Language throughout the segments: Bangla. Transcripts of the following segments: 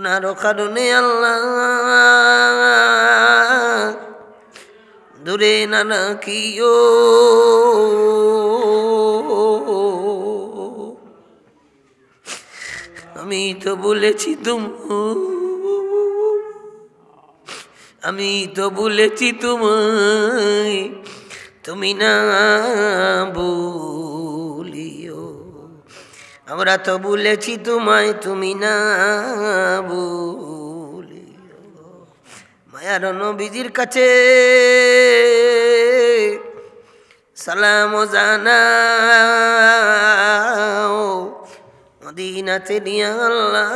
আপনার কারণে আল্লাহ দূরে না রাখিও। আমি তো বলেছি তোমায় তুমি না ভুলিও। আমরা তো বলেছি তোমায় তুমি না ভুলিও। মায়ার নবীজির কাছে সালাম জানাও, মদিনাতে নিয়ে আল্লাহ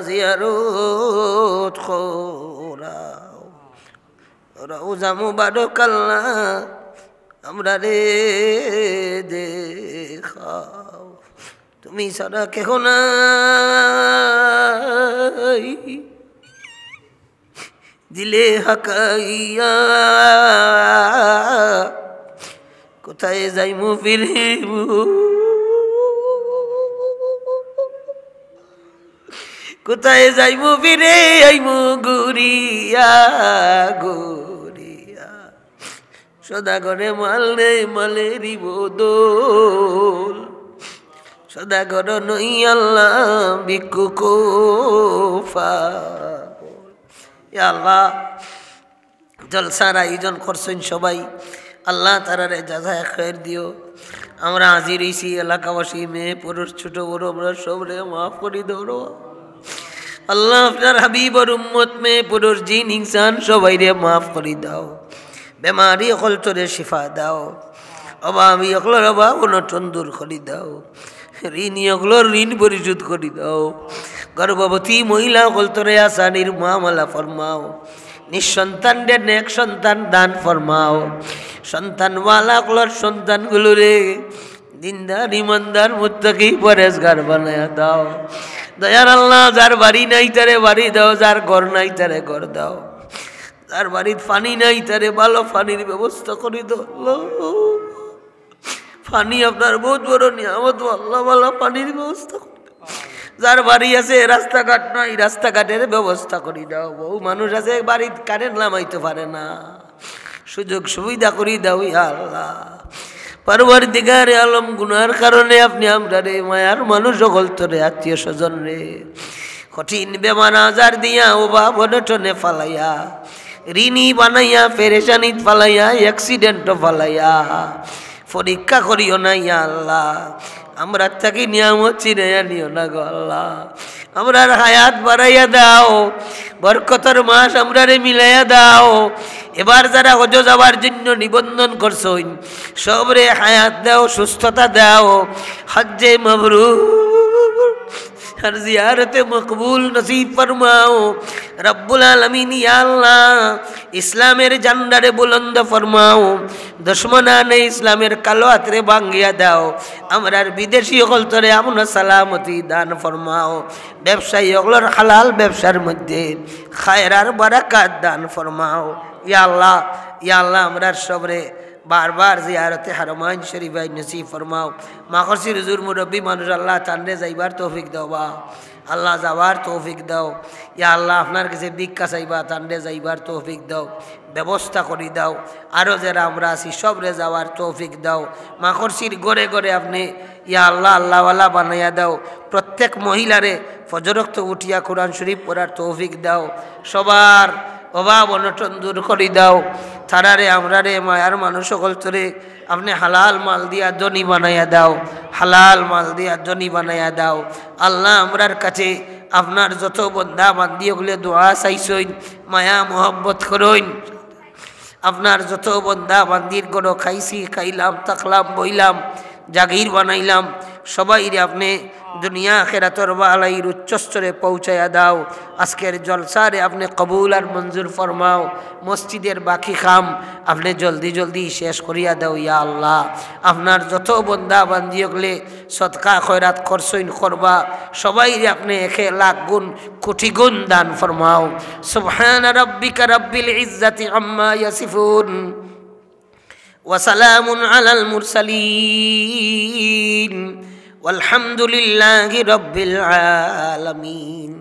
জিয়ারত করাও। রওজা মুবারক আল্লাহ আমরা রে দেখাও। তুমি ছাড়া কেহ নাই দিলে হাকাইয়া, কোথায় যাইমু ফিরিব, কোথায় যাইমু ফিরে আইমু ঘুরিয়া ঘুরিয়া। সদাগরে মাল রে মালেরই বদল, সদাগর নই আল্লাহ ভিক্ষুক পাগল। ইয়া আল্লাহ জলসার আয়োজন করছেন সবাই, আল্লাহ তারারে জাযায়ে খায়ের দিও। আমরা হাজির হইছি এলাকাবাসী, মেয়ে পুরুষ ছোট বড় আমরা সবরে মাফ করে দাও আল্লাহ। আপনার হাবিবর উম্মত মেয়ে পুরুষ জিন ইনসান সবাই রে মাফ করে দাও। বেমারি অকল তোরে শিফা দাও, অভাবী অকলর অভাব অনটন দূর করে দাও, ঋণী অকলর ঋণ পরিশোধ করে দাও। গর্ভবতী মহিলা অকল তোরে আসানির মামলা ফরমাও। নিঃসন্তান রে নেক সন্তান দান ফরমাও। সন্তানওয়ালা অকলর সন্তানগুলো রে দিনদার ইমানদার মুত্তাকি পরেজগার বানায়া দাও। দয়ার আল্লাহ যার বাড়ি নাই তারে বাড়ি দাও, যার ঘর নাই তারে ঘর দাও, যার বাড়ির পানি নাই তারে ভালো পানির ব্যবস্থা করে দাও। পানি আপনার বহুত বড় নিয়ামত, আল্লাহ ভালো পানির ব্যবস্থা করে দাও। যার বাড়ি আছে রাস্তাঘাট নাই, রাস্তাঘাটের ব্যবস্থা করে দাও। বহু মানুষ আছে বাড়ির কারেন্ট নামাইতে পারে না, সুযোগ সুবিধা করে দাও ইয়া আল্লাহ। পরওয়ারদিগারে আলম গুনার কারণে আপনি আমরা রে মায়ার মানুষ সকল তোরে আত্মীয় স্বজন রে কঠিন বেমার আজার দিয়া অভাব অনটনে ফালাইয়া, ঋণী বানাইয়া পেরেশানিত ফালাইয়া, অ্যাক্সিডেন্ট ফালাইয়া পরীক্ষা করিও না ইয়া আল্লাহ। আমরা থাকি নিয়ামত চিনাইয়া নিও না গো আল্লাহ। আমরার হায়াত বাড়াইয়া দাও, বরকতের মাস আমরা রে মিলাইয়া দাও। এবার যারা হজ যাওয়ার জন্য নিবন্ধন করছেন সবরে হায়াত দাও, সুস্থতা দাও, হজ্জে মাবরুর আর জিয়ারতে মকবুল নসিব ফরমাও রব্বুল আলামিন। ইয়া আল্লাহ ইসলামের জান্ডারে বুলন্দ ফরমাও, দুশমনানে ইসলামের কালো হাতরে ভাঙ্গিয়া দাও। আমরার বিদেশি হল তরে আমরা সালামতি দান ফরমাও। ব্যবসায়ী হলর হালাল ব্যবসার মধ্যে খায়রার বারাকাত দান ফরমাও। ইয়া আল্লাহ, ইয়া আল্লাহ আমরার সবরে বারবার জিয়ারতে হারমাইন শরীফাই নসিব ফরমাও। মাখরসির হুজুর মুরব্বী মানুষ আল্লাহ তান্ডে যাইবার তৌফিক দাও বা আল্লাহ যাওয়ার তৌফিক দাও। ইয়া আল্লাহ আপনার কাছে ভিক্ষা চাইবা তান্ডে যাইবার তৌফিক দাও, ব্যবস্থা করে দাও। আরও যারা আমরা আছি সবরে যাওয়ার তৌফিক দাও। মাখরসির গড়ে গড়ে আপনি ইয়া আল্লাহ আল্লাহওয়ালা বানাইয়া দাও। প্রত্যেক মহিলারে ফজরক্ত উঠিয়া কোরআন শরীফ পড়ার তৌফিক দাও। সবার অভাব অনটন দূর করে দাও। তারারে আমরারে মায়ার মানুষ সকল তোরে আপনি হালাল মাল দিয়া ধনী বানাইয়া দাও, হালাল মাল দিয়া ধনী বানাইয়া দাও। আল্লাহ আমরার কাছে আপনার যত বন্ধা বান্দি ওগুলো দোয়া চাইছইন, মায়া মোহব্বত করইন। আপনার যত বন্ধা বান্দির গড় খাইছি, খাইলাম, তাকলাম, বইলাম, জাগির বানাইলাম, সবাই আপনি দুনিয়া আখিরাতর বালাইর উচ্চস্তরে পৌঁছায়া দাও। আজকের জলসারে আপনি কবুল আর মঞ্জুর ফরমাও। মসজিদের বাকি কাম আপনি জলদি জলদি শেষ করিয়া দাও ইয়া আল্লাহ। আপনার যত বন্দা বান্দি হলে সদকা খয়রাত করছইন করবা, সবাই আপনি 1,00,000 গুণ কোটি গুণ দান ফরমাও। সুবহান রাব্বিকা রাব্বিল ইজ্জাতি আম্মা ইয়াসিফুন ওয়া সালামুন আলাল মুরসালিন ওয়ালহামদুলিল্লাহি রাব্বিল আলামিন।